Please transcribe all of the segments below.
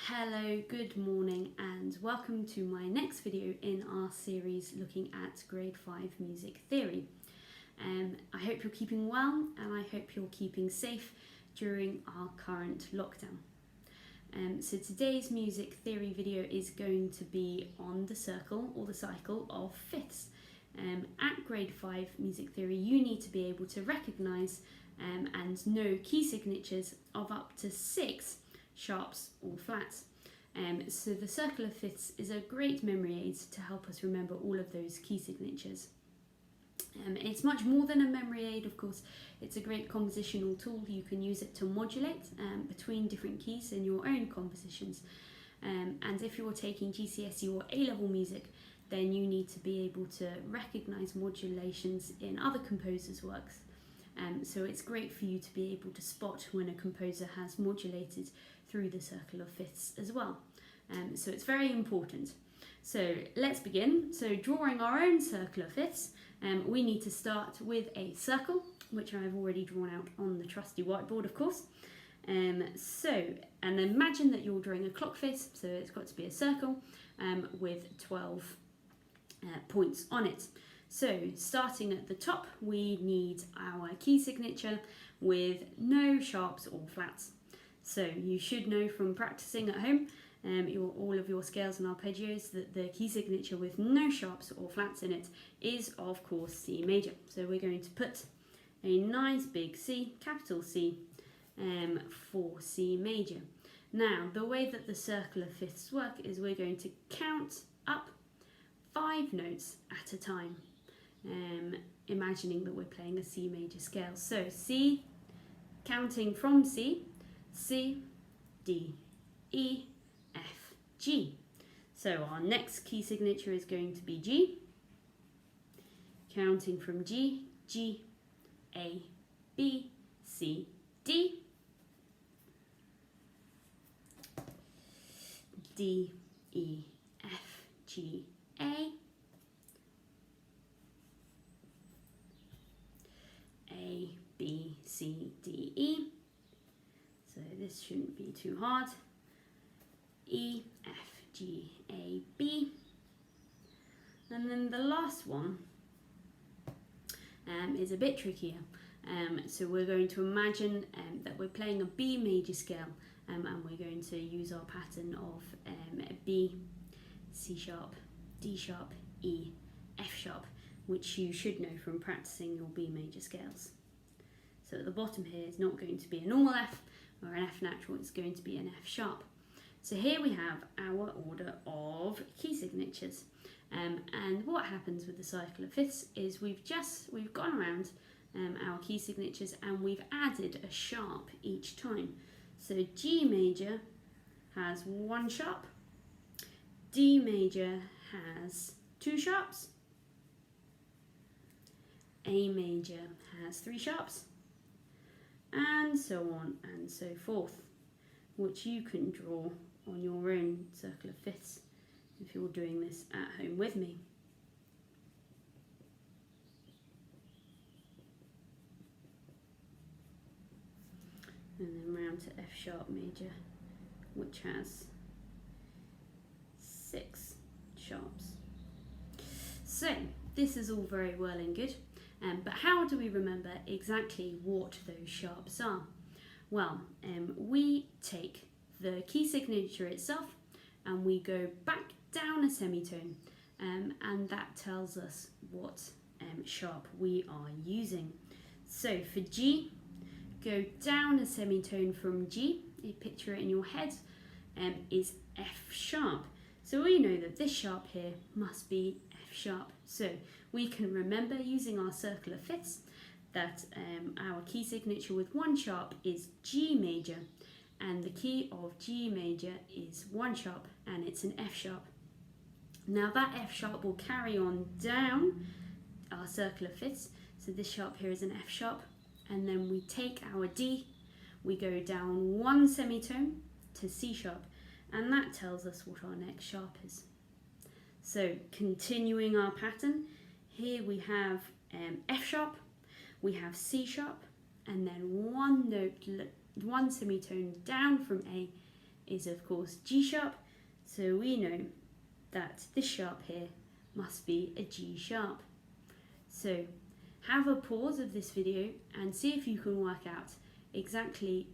Hello, good morning and welcome to my next video in our series looking at Grade 5 Music Theory. I hope you're keeping well and I hope you're keeping safe during our current lockdown. So today's music theory video is going to be on the circle or the cycle of fifths. At Grade 5 Music Theory you need to be able to recognise and know key signatures of up to 6 sharps or flats. So the circle of fifths is a great memory aid to help us remember all of those key signatures. It's much more than a memory aid, of course. It's a great compositional tool. You can use it to modulate between different keys in your own compositions. And if you're taking GCSE or A-level music, then you need to be able to recognise modulations in other composers' works. So it's great for you to be able to spot when a composer has modulated through the circle of fifths as well. So it's very important. So let's begin. So drawing our own circle of fifths, we need to start with a circle, which I've already drawn out on the trusty whiteboard, of course. And imagine that you're drawing a clock face, so it's got to be a circle with 12 points on it. So starting at the top, we need our key signature with no sharps or flats. So you should know from practicing at home all of your scales and arpeggios that the key signature with no sharps or flats in it is of course C major. So we're going to put a nice big C, capital C, for C major. Now the way that the circle of fifths work is we're going to count up 5 notes at a time. Imagining that we're playing a C major scale. So C, counting from C, C, D, E, F, G. So our next key signature is going to be G, counting from G, G, A, B, C, D, D, E, F, G, A, A, B, C, D, E. So this shouldn't be too hard. E, F, G, A, B. And then the last one is a bit trickier. So we're going to imagine that we're playing a B major scale and we're going to use our pattern of B, C sharp, D sharp, E, F sharp, which you should know from practicing your B major scales. So at the bottom here is not going to be a normal F or an F natural, it's going to be an F sharp. So here we have our order of key signatures. And what happens with the cycle of fifths is we've gone around our key signatures and we've added a sharp each time. So G major has 1 sharp, D major has 2 sharps, A major has 3 sharps, and so on and so forth, which you can draw on your own circle of fifths if you're doing this at home with me. And then round to F sharp major, which has 6 sharps. So this is all very well and good. But how do we remember exactly what those sharps are? Well, we take the key signature itself and we go back down a semitone and that tells us what sharp we are using. So for G, go down a semitone from G, you picture it in your head, is F sharp. So we know that this sharp here must be F sharp. So we can remember using our circle of fifths that our key signature with 1 sharp is G major and the key of G major is 1 sharp and it's an F sharp. Now that F sharp will carry on down our circle of fifths. So this sharp here is an F sharp and then we take our D, we go down 1 semitone to C sharp and that tells us what our next sharp is. So continuing our pattern, here we have F sharp, we have C sharp, and then 1 note, 1 semitone down from A is of course G sharp, so we know that this sharp here must be a G sharp. So have a pause of this video and see if you can work out exactly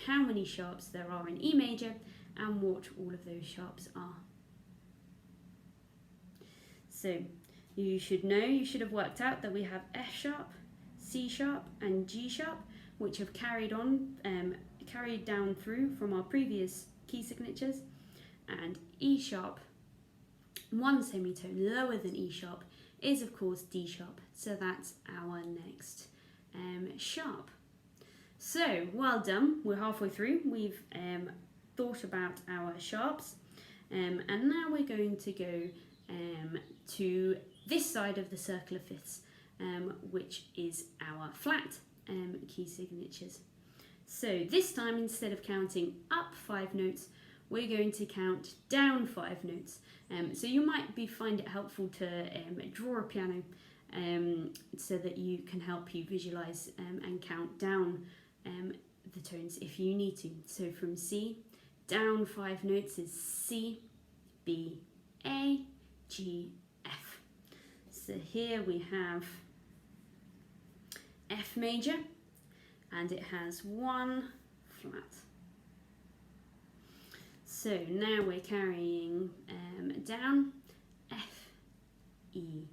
how many sharps there are in E major and what all of those sharps are. So you should have worked out that we have F sharp, C sharp and G sharp, which have carried down through from our previous key signatures, and E sharp, one semitone lower than E sharp, is of course D sharp, so that's our next sharp. So well done, we're halfway through. We've thought about our sharps, and now we're going to go to this side of the circle of fifths, which is our flat key signatures. So this time, instead of counting up 5 notes, we're going to count down 5 notes. So you might find it helpful to draw a piano so that you can help you visualize and count down the tones if you need to. So from C, down 5 notes is C, B, A, G, F. So here we have F major, and it has 1 flat. So now we're carrying down F, E,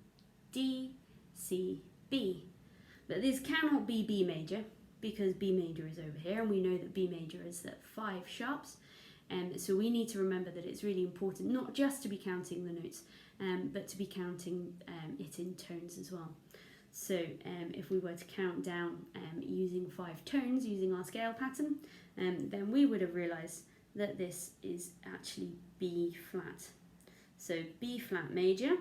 D, C, B. But this cannot be B major because B major is over here, and we know that B major is at 5 sharps. So we need to remember that it's really important not just to be counting the notes, but to be counting it in tones as well. So if we were to count down using 5 tones, using our scale pattern, then we would have realised that this is actually B flat. So B flat major,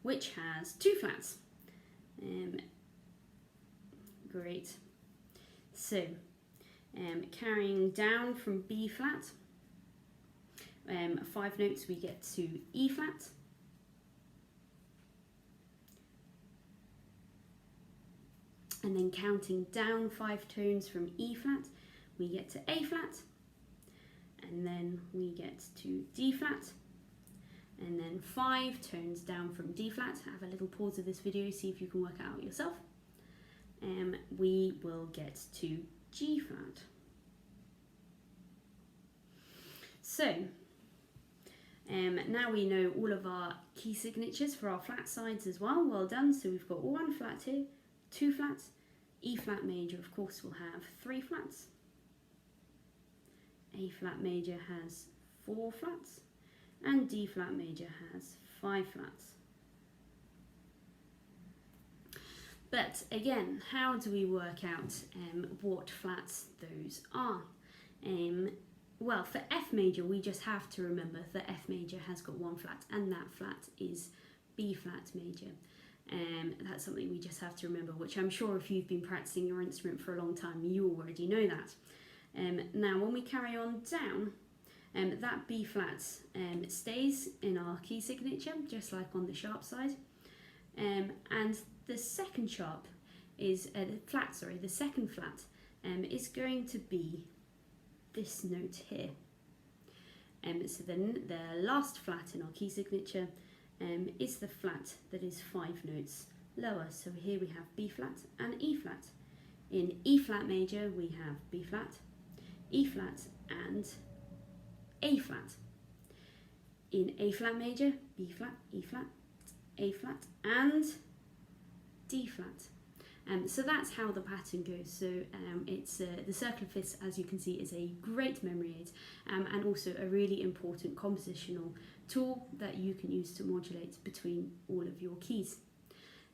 which has 2 flats. Great. So carrying down from B flat, 5 notes, we get to E flat. And then counting down 5 tones from E flat, we get to A flat, and then we get to D flat, and then 5 tones down from D flat. Have a little pause of this video, see if you can work it out yourself. We will get to G flat. So now we know all of our key signatures for our flat sides as well. Well done. So we've got 1 flat here, 2 flats. E flat major, of course, will have 3 flats. A flat major has 4 flats, and D flat major has 5 flats. But again, how do we work out what flats those are? Well, for F major, we just have to remember that F major has got 1 flat, and that flat is B flat major. That's something we just have to remember, which I'm sure if you've been practicing your instrument for a long time, you already know that. Now, when we carry on down, that B flat stays in our key signature, just like on the sharp side. And the second sharp is, the second flat is going to be this note here. So then the last flat in our key signature is the flat that is 5 notes lower. So here we have B flat and E flat. In E flat major we have B flat, E flat and A flat. In A flat major, B flat, E flat, A flat and D flat. So that's how the pattern goes. So it's the circle of fifths, as you can see, is a great memory aid and also a really important compositional tool that you can use to modulate between all of your keys.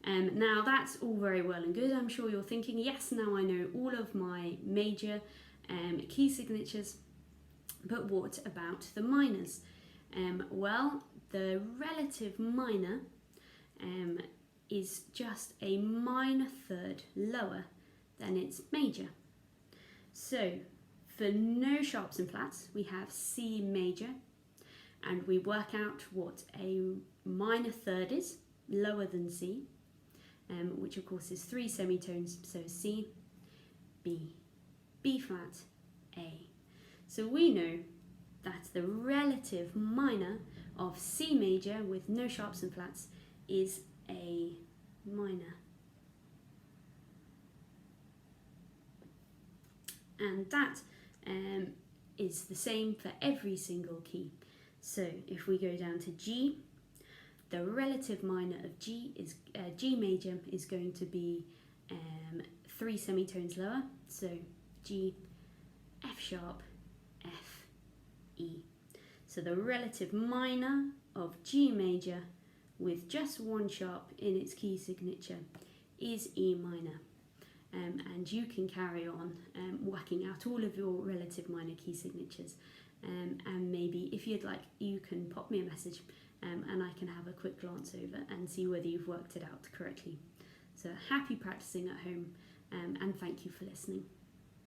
Now that's all very well and good. I'm sure you're thinking, yes, now I know all of my major key signatures, but what about the minors? Well, the relative minor is just a minor third lower than its major. So for no sharps and flats, we have C major, and we work out what a minor third is, lower than C, which of course is 3 semitones, so C, B, B flat, A. So we know that the relative minor of C major with no sharps and flats is A minor. And that is the same for every single key. So if we go down to G, the relative minor of G major is going to be 3 semitones lower. So G, F sharp, F, E. So the relative minor of G major with just 1 sharp in its key signature is E minor. And you can carry on whacking out all of your relative minor key signatures. And maybe if you'd like, you can pop me a message and I can have a quick glance over and see whether you've worked it out correctly. So happy practicing at home, and thank you for listening.